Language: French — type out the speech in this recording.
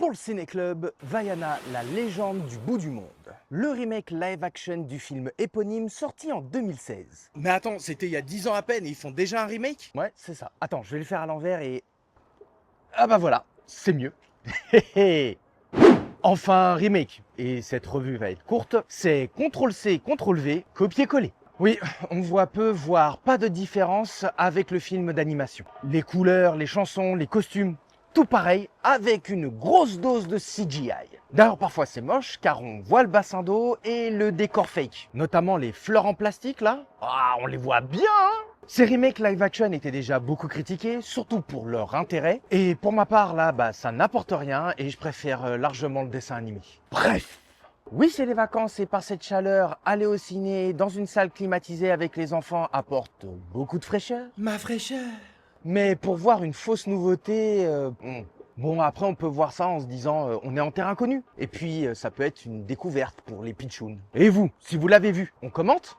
Pour le Ciné-Club, Vaiana, la légende du bout du monde. Le remake live-action du film éponyme sorti en 2016. Mais attends, c'était il y a 10 ans à peine et ils font déjà un remake? Ouais, c'est ça. Attends, je vais le faire à l'envers et... Ah bah voilà, c'est mieux. Enfin, un remake. Et cette revue va être courte. C'est CTRL-C, CTRL-V, copier-coller. Oui, on voit peu, voire pas de différence avec le film d'animation. Les couleurs, les chansons, les costumes, tout pareil, avec une grosse dose de CGI. D'ailleurs, parfois c'est moche, car on voit le bassin d'eau et le décor fake. Notamment les fleurs en plastique, là. Ah, on les voit bien, hein. Ces remakes live-action étaient déjà beaucoup critiqués, surtout pour leur intérêt. Et pour ma part, là, ça n'apporte rien et je préfère largement le dessin animé. Bref. Oui, c'est les vacances et par cette chaleur, aller au ciné dans une salle climatisée avec les enfants apporte beaucoup de fraîcheur. Ma fraîcheur. Mais pour voir une fausse nouveauté, bon après on peut voir ça en se disant on est en terre inconnue. Et puis ça peut être une découverte pour les pitchouns. Et vous, si vous l'avez vu, on commente ?